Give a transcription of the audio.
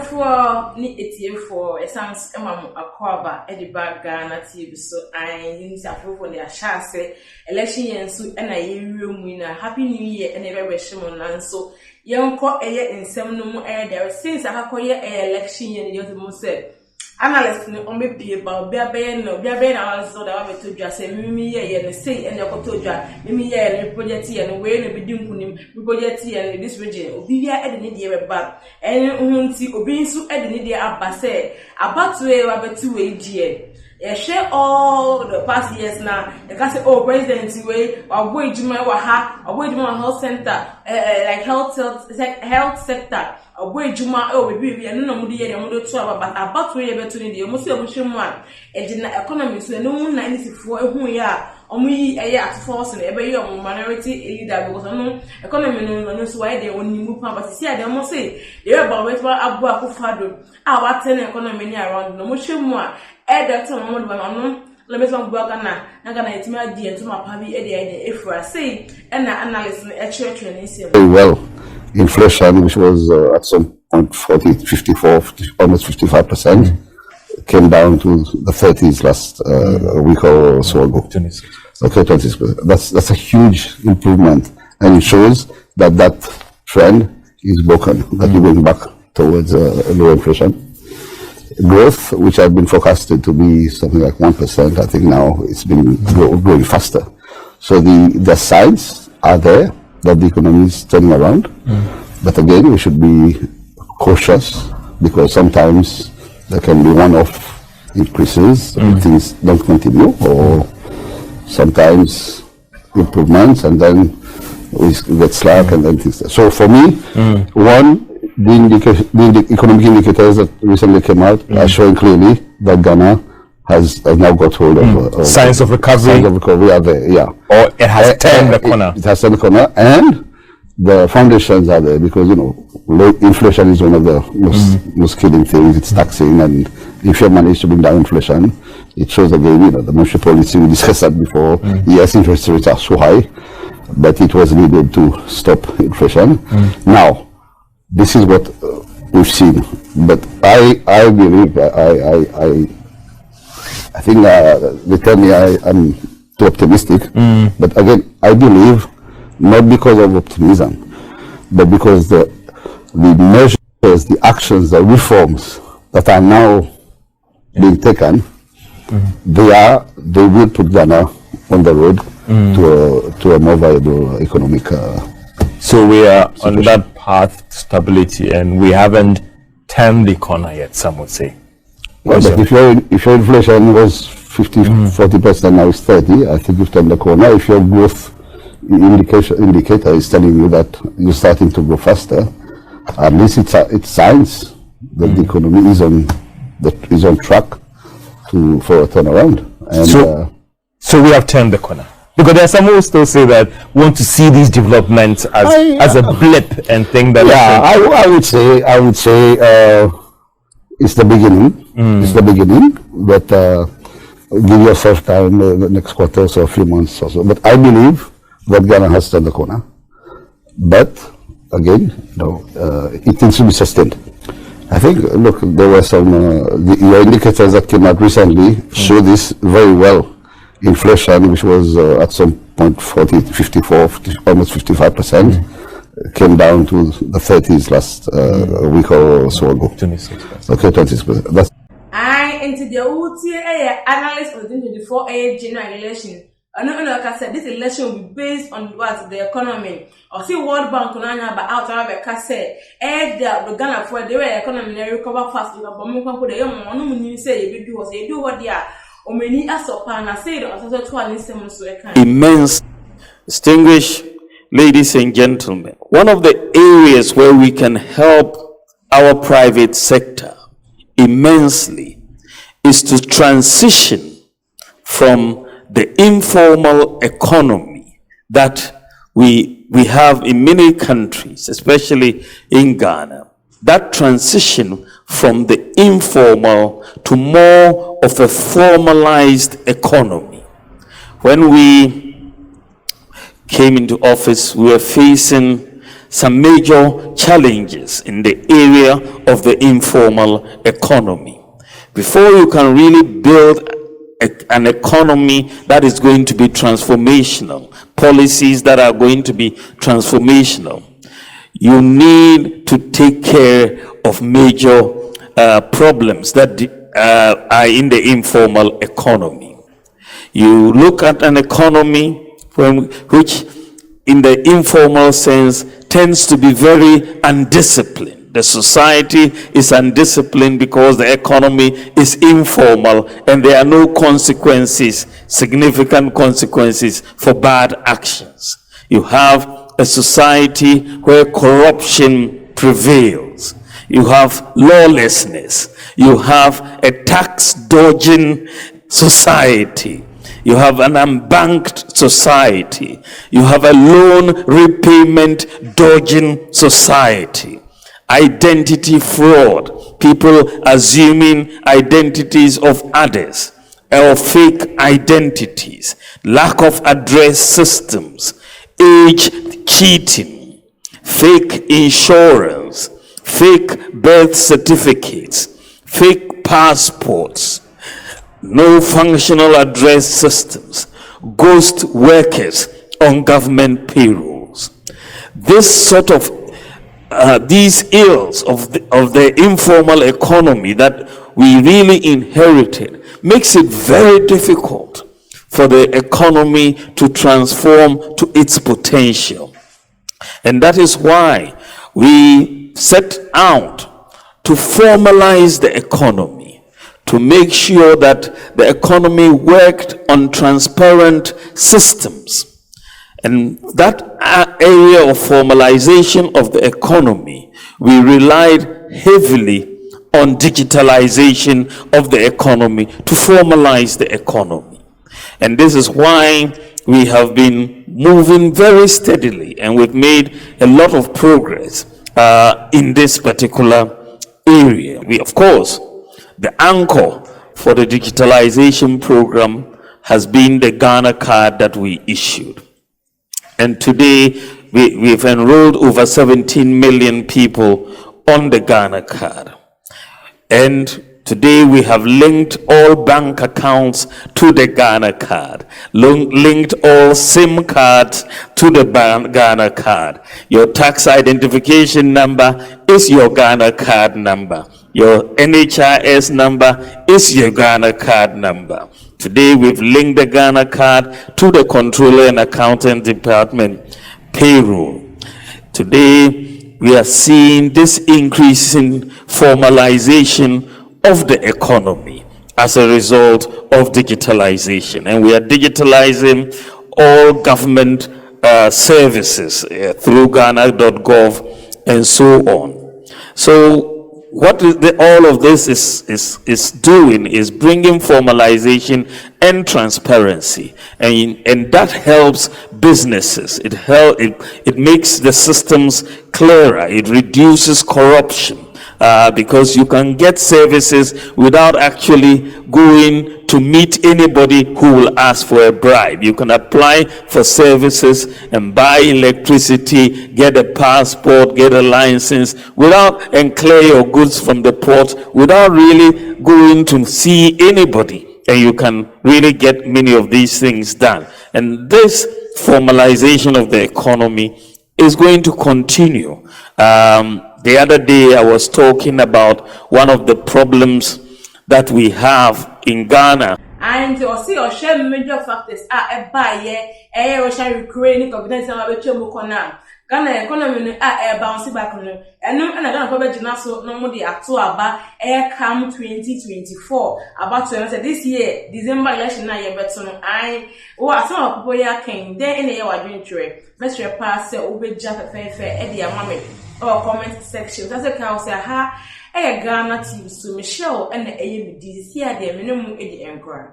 for ni etie for essence emam akwaba e di bag Ghana TV so I need to for the ashase election yen so na yewiemu na happy new year and ebe hwehye nan so yenko eye nsem no mu there since akakoye election yen you mo say analyst no on be ba bia na so da wa beto dwa say mimi ye ne say ene koto dwa mimi ye ne project ye no we no be di nkunim project ye this region obi bia e de ne de be ba ene hunti obi nso e de ne de aba say abatu e wa betu we die share all the past years now. You can say, oh, president, we or boy Juma Waha, or boy Juma health center, like health sector, or boy Juma, oh, we no mudi and mudo trouble, but about we able to need you. Most of one, and in the economy, so no one 94 who we are. Omi at force and every year minority leader because no economy no so why they only move but see I don't say they about wait for abu akufado our ten economy around no much more that time mo no let me some blog na Ghana it me di into my pabi e if I say and analyst e church very well. Inflation, which was at some point 54 almost 55%, came down to the 30s last week or so ago. 26. Okay, 26%. That's a huge improvement, and it shows that trend is broken. That we're going back towards low inflation. Growth, which had been forecasted to be something like 1%, I think now it's been growing faster. So the signs are there that the economy is turning around. But again, we should be cautious because sometimes there can be one-off increases and things don't continue, or sometimes improvements and then we get slack and then things. So for me, one, the economic indicators that recently came out are showing clearly that Ghana has now got hold of signs of recovery. Signs of recovery are there, yeah. Or it has turned the corner. It has turned the corner, and the foundations are there because low inflation is one of the most killing things. It's taxing, and if you manage to bring down inflation, it shows again the monetary policy. We discussed that before. Yes, interest rates are so high, but it was needed to stop inflation. Now, this is what we've seen. But I believe I think they tell me I'm too optimistic. But again, I believe not because of optimism, but because the measures, the actions, the reforms that are now being taken, they will put Ghana on the road to a more viable economic. So we are situation. On that path to stability, and we haven't turned the corner yet. Some would say. Well, but if your inflation was 40%, now it's 30, I think you've turned the corner. If your growth indicator is telling you that you're starting to grow faster, at least it's signs that the economy is on track for a turnaround. And so we have turned the corner. Because there are some who still say that want to see these developments as a blip and think that. Yeah, I would say it's the beginning. It's the beginning, but give yourself time, the next quarter, so a few months or so. But I believe that Ghana has turned the corner. But again, it needs to be sustained. I think, look, there were some your indicators that came out recently show this very well. Inflation, which was at some point 54, almost 55%, came down to the 30s last week or so ago. 26%. Okay, 26%. That's into the analyst of the 2024 general election. Like I said, this election will be based on what the economy. Or see World Bank on but out of the say the Ghana for the economy recover fast. But more people the young one say you do what they are. Or many as a pan I say immense. Distinguished ladies and gentlemen, one of the areas where we can help our private sector immensely is to transition from the informal economy that we have in many countries, especially in Ghana. That transition from the informal to more of a formalized economy. When we came into office, we were facing some major challenges in the area of the informal economy. Before you can really build an economy that is going to be transformational, policies that are going to be transformational, you need to take care of major problems that are in the informal economy. You look at an economy which in the informal sense tends to be very undisciplined. The society is undisciplined because the economy is informal and there are no consequences, significant consequences for bad actions. You have a society where corruption prevails. You have lawlessness. You have a tax dodging society. You have an unbanked society. You have a loan repayment dodging society. Identity fraud, people assuming identities of others, or fake identities, lack of address systems, age cheating, fake insurance, fake birth certificates, fake passports, no functional address systems, ghost workers on government payrolls. This sort of these ills of the informal economy that we really inherited makes it very difficult for the economy to transform to its potential. And that is why we set out to formalize the economy, to make sure that the economy worked on transparent systems. And that area of formalization of the economy, we relied heavily on digitalization of the economy to formalize the economy. And this is why we have been moving very steadily and we've made a lot of progress in this particular area. We, of course, the anchor for the digitalization program has been the Ghana card that we issued. And today, we've enrolled over 17 million people on the Ghana card. And today, we have linked all bank accounts to the Ghana card, linked all SIM cards to the Ghana card. Your tax identification number is your Ghana card number. Your NHIS number is your Ghana card number. Today, we've linked the Ghana card to the Controller and Accountant Department payroll. Today, we are seeing this increase in formalization of the economy as a result of digitalization. And we are digitalizing all government services through Ghana.gov and so on. So what all of this is doing is bringing formalization and transparency, and that helps businesses. It makes the systems clearer. It reduces corruption because you can get services without actually going to meet anybody who will ask for a bribe. You can apply for services and buy electricity, get a passport, get a license and clear your goods from the port without really going to see anybody. And you can really get many of these things done. And this formalization of the economy is going to continue. The other day I was talking about one of the problems that we have in Ghana. And you see, or share major factors are a buyer, or shall recreate confidence and a chemukona. Ghana economy are bouncing back on it. And no, and I don't probably so no more the actual about air come 2024. About to this year, December election, I bet so I was some of people came there in the year doing trade. Mr. Pastor, Ube Jaffa Fair, Eddie, a moment or comment section. That's a cow say, ha, a Ghana team, so Michelle and the AMD, here, the minimum Eddie and Grant.